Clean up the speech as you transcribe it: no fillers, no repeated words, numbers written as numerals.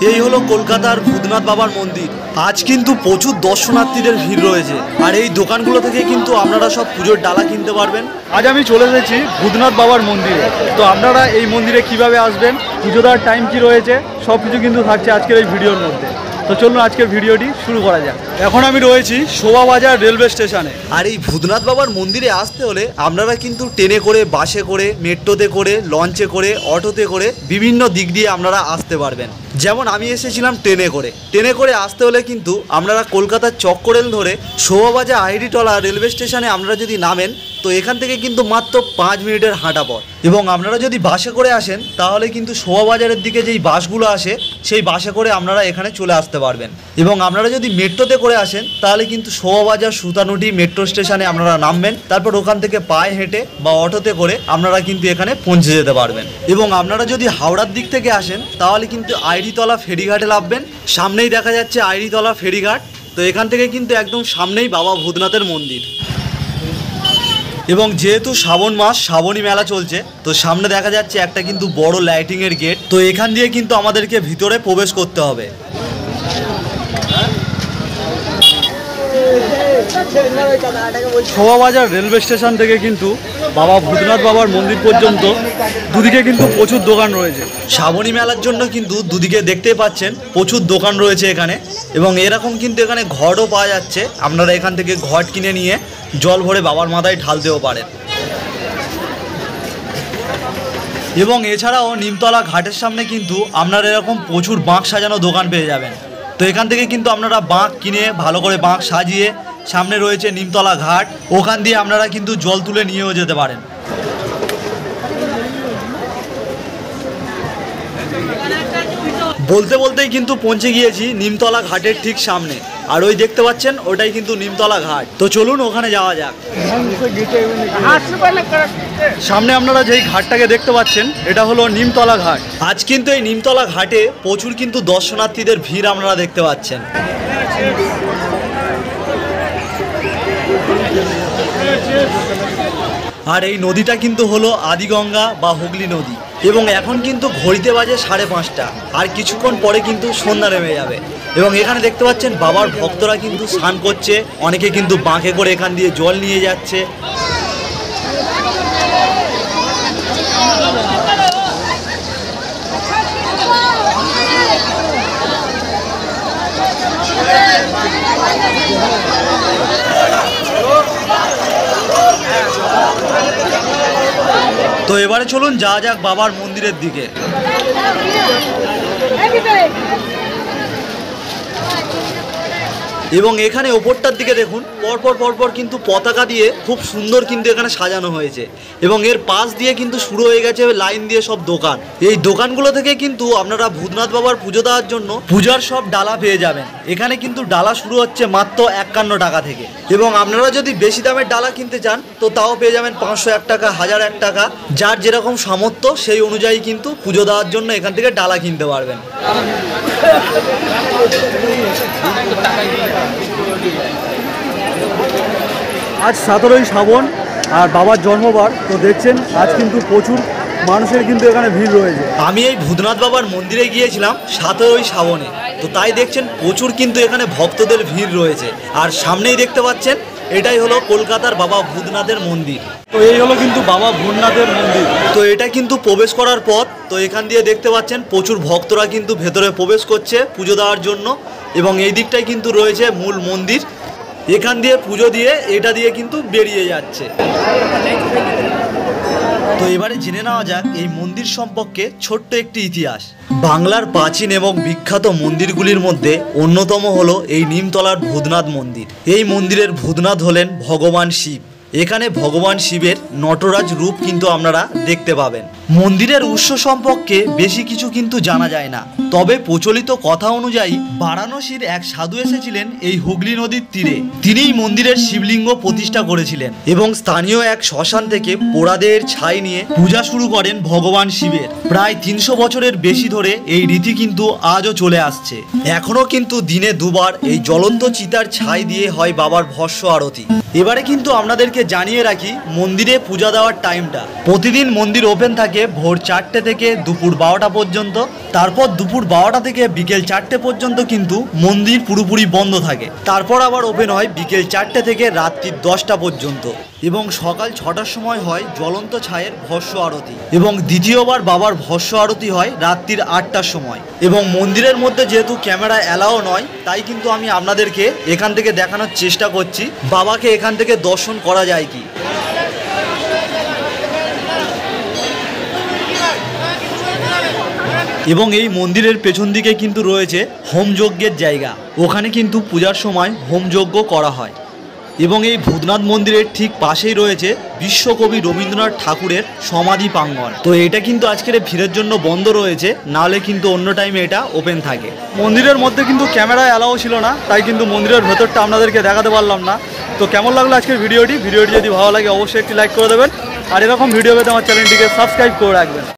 এই হলো কলকাতার ভূতনাথ বাবার মন্দির। আজ কিন্তু প্রচুর দর্শনার্থীদের ভিড় রয়েছে, আর এই দোকানগুলো থেকে কিন্তু আপনারা সব পুজোর ডালা কিনতে পারবেন। আজ আমি চলে এসেছি ভূতনাথ বাবার মন্দিরে। তো আপনারা এই মন্দিরে কিভাবে আসবেন, পুজো দেওয়ার টাইম কি রয়েছে, সব কিছু কিন্তু থাকছে আজকের এই ভিডিওর মধ্যে। তো চলুন আজকের ভিডিওটি শুরু করা যাক। এখন আমি রয়েছি শোভাবাজার রেলওয়ে স্টেশনে। আর এই ভূতনাথ বাবার মন্দিরে আসতে হলে আপনারা কিন্তু ট্রেনে করে, বাসে করে, মেট্রোতে করে, লঞ্চে করে, অটোতে করে বিভিন্ন দিক দিয়ে আপনারা আসতে পারবেন। যেমন আমি এসেছিলাম ট্রেনে করে আসতে হলে কিন্তু আপনারা কলকাতার চক্করেল ধরে শোভাবাজার আইডিটলা রেলওয়ে স্টেশনে আপনারা যদি নামেন, তো এখান থেকে কিন্তু মাত্র 5 মিনিটের হাঁটা পথ। এবং আপনারা যদি বাসে করে আসেন তাহলে কিন্তু শোভাবাজারের দিকে যেই বাসগুলো আসে সেই বাসে করে আপনারা এখানে চলে আসতে পারবেন। এবং আপনারা যদি মেট্রোতে করে আসেন তাহলে কিন্তু শোভাবাজার সুতানুটি মেট্রো স্টেশনে আপনারা নামবেন, তারপর ওখান থেকে পায়ে হেঁটে বা অটোতে করে আপনারা কিন্তু এখানে পৌঁছে যেতে পারবেন। এবং আপনারা যদি হাওড়ার দিক থেকে আসেন তাহলে কিন্তু আইডিতলা ফেরিঘাটে নামবেন। সামনেই দেখা যাচ্ছে আইডিতলা ফেরিঘাট। তো এখান থেকে কিন্তু একদম সামনেই বাবা ভূতনাথের মন্দির। এবং যেহেতু শ্রাবণ মাস, শ্রাবণী মেলা চলছে, তো সামনে দেখা যাচ্ছে একটা কিন্তু বড় লাইটিংয়ের গেট। তো এখান দিয়ে কিন্তু আমাদেরকে ভিতরে প্রবেশ করতে হবে। শোভাবাজার রেলওয়ে স্টেশন থেকে কিন্তু বাবা ভূতনাথ বাবার মন্দির পর্যন্ত দুদিকে কিন্তু প্রচুর দোকান রয়েছে। শ্রাবণী মেলার জন্য কিন্তু দুদিকে দেখতেই পাচ্ছেন প্রচুর দোকান রয়েছে এখানে। এবং এরকম কিন্তু এখানে ঘটও পাওয়া যাচ্ছে, আপনারা এখান থেকে ঘট কিনে নিয়ে জল ভরে বাবার মাথায় ঢালতেও পারেন। এবং এছাড়াও নিমতলা ঘাটের সামনে কিন্তু আপনারা এরকম প্রচুর বাঁক সাজানো দোকান পেয়ে যাবেন। তো এখান থেকে কিন্তু আপনারা বাঁক কিনে ভালো করে বাঁক সাজিয়ে, সামনে রয়েছে নিমতলা ঘাট, ওখান দিয়ে আপনারা কিন্তু জল তুলে নিয়েও যেতে পারেন। বলতে বলতেই কিন্তু পৌঁছে গিয়েছি নিমতলা ঘাটের ঠিক সামনে। আর ওই দেখতে পাচ্ছেন ওটাই কিন্তু নিমতলা ঘাট। তো চলুন ওখানে যাওয়া যাক। সামনে আপনারা যেই ঘাটটাকে দেখতে পাচ্ছেন এটা হলো নিমতলা ঘাট। আজ কিন্তু এই নিমতলা ঘাটে প্রচুর কিন্তু দর্শনার্থীদের ভিড় আপনারা দেখতে পাচ্ছেন। আর এই নদীটা কিন্তু হলো আদিগঙ্গা বা হুগলি নদী। এবং এখন কিন্তু ঘড়িতে বাজে 5:30, আর কিছুক্ষণ পরে কিন্তু সন্ধ্যা নেমে যাবে। এবং এখানে দেখতে পাচ্ছেন বাবার ভক্তরা কিন্তু স্নান করছে, অনেকে কিন্তু বাঁকে করে এখান দিয়ে জল নিয়ে যাচ্ছে। তো এবারে চলুন যাওয়া যাক বাবার মন্দিরের দিকে। এবং এখানে ওপরটার দিকে দেখুন পরপর কিন্তু পতাকা দিয়ে খুব সুন্দর কিন্তু এখানে সাজানো হয়েছে। এবং এর পাশ দিয়ে কিন্তু শুরু হয়ে গেছে লাইন দিয়ে সব দোকান। এই দোকানগুলো থেকে কিন্তু আপনারা ভূতনাথ বাবার পুজো দেওয়ার জন্য পূজার সব ডালা পেয়ে যাবেন। এখানে কিন্তু ডালা শুরু হচ্ছে মাত্র 51 টাকা থেকে। এবং আপনারা যদি বেশি দামের ডালা কিনতে চান তো তাও পেয়ে যাবেন 501 টাকা, 1001 টাকা, যার যেরকম সামর্থ্য সেই অনুযায়ী কিন্তু পুজো দেওয়ার জন্য এখান থেকে ডালা কিনতে পারবেন। আজ 17ই শ্রাবণ আর বাবার জন্মবার। তো দেখছেন আজ কিন্তু প্রচুর মানুষের কিন্তু এখানে ভিড় রয়েছে। আমি এই ভূতনাথ বাবার মন্দিরে গিয়েছিলাম 17ই শ্রাবণে। তো তাই দেখছেন প্রচুর কিন্তু এখানে ভক্তদের ভিড় রয়েছে। আর সামনেই দেখতে পাচ্ছেন এটাই হলো কলকাতার বাবা ভূতনাথের মন্দির। তো এই হলো কিন্তু বাবা ভূতনাথের মন্দির। তো এটা কিন্তু প্রবেশ করার পথ। তো এখান দিয়ে দেখতে পাচ্ছেন প্রচুর ভক্তরা কিন্তু ভেতরে প্রবেশ করছে পুজো দেওয়ার জন্য। এবং এই দিকটাই কিন্তু রয়েছে মূল মন্দির। এখান দিয়ে পুজো দিয়ে এটা দিয়ে কিন্তু বেরিয়ে যাচ্ছে। তো এবারে জেনে নেওয়া যাক এই মন্দির সম্পর্কে ছোট্ট একটি ইতিহাস। বাংলার প্রাচীন এবং বিখ্যাত মন্দিরগুলির মধ্যে অন্যতম হলো এই নিমতলার ভূতনাথ মন্দির। এই মন্দিরের ভূতনাথ হলেন ভগবান শিব। এখানে ভগবান শিবের নটরাজ রূপ কিন্তু আপনারা দেখতে পাবেন। মন্দিরের উৎস সম্পর্কে বেশি কিছু কিন্তু জানা যায় না, তবে প্রচলিত কথা অনুযায়ী বারাণসীর এক সাধু এসেছিলেন এই হুগলি নদীর তীরে। তিনিই মন্দিরের শিবলিঙ্গ প্রতিষ্ঠা করেছিলেন এবং স্থানীয় এক শ্মশান থেকে পোড়াদের ছাই নিয়ে পূজা শুরু করেন ভগবান শিবের। প্রায় 300 বছরের বেশি ধরে এই রীতি কিন্তু আজও চলে আসছে। এখনো কিন্তু দিনে দুবার এই জ্বলন্ত চিতার ছাই দিয়ে হয় বাবার ভস্য আরতি। এবারে কিন্তু আপনাদেরকে জানিয়ে রাখি মন্দিরে পূজা দেওয়ার টাইমটা। প্রতিদিন মন্দির ওপেন থাকে থাকে ভোর 4টে থেকে দুপুর 12টা পর্যন্ত। তারপর দুপুর 12টা থেকে বিকেল 4টে পর্যন্ত কিন্তু মন্দির পুরোপুরি বন্ধ থাকে। তারপর আবার ওপেন হয় বিকেল 4টে থেকে রাত্রি 10টা পর্যন্ত এবং সকাল 6টার সময় হয় জ্বলন্ত ছায়ের ভস্য আরতি এবং দ্বিতীয়বার বাবার ভস্য আরতি হয় রাত্রির 8টার সময়। এবং মন্দিরের মধ্যে যেহেতু ক্যামেরা অ্যালাও নয়, তাই কিন্তু আমি আপনাদেরকে এখান থেকে দেখানোর চেষ্টা করছি বাবাকে এখান থেকে দর্শন করা যায় কি। এবং এই মন্দিরের পেছন দিকে কিন্তু রয়েছে হোমযজ্ঞের জায়গা, ওখানে কিন্তু পূজার সময় হোমযজ্ঞ করা হয়। এবং এই ভূতনাথ মন্দিরের ঠিক পাশেই রয়েছে বিশ্বকবি রবীন্দ্রনাথ ঠাকুরের সমাধি প্রাঙ্গণ। তো এটা কিন্তু আজকের ভিড়ের জন্য বন্ধ রয়েছে, নাহলে কিন্তু অন্য টাইমে এটা ওপেন থাকে। মন্দিরের মধ্যে কিন্তু ক্যামেরা অ্যালাও ছিল না, তাই কিন্তু মন্দিরের ভেতরটা আপনাদেরকে দেখাতে পারলাম না। তো কেমন লাগলো আজকের ভিডিওটি যদি ভালো লাগে অবশ্যই একটি লাইক করে দেবেন, আর এরকম ভিডিও পেতে আমার চ্যানেলটিকে সাবস্ক্রাইব করে রাখবেন।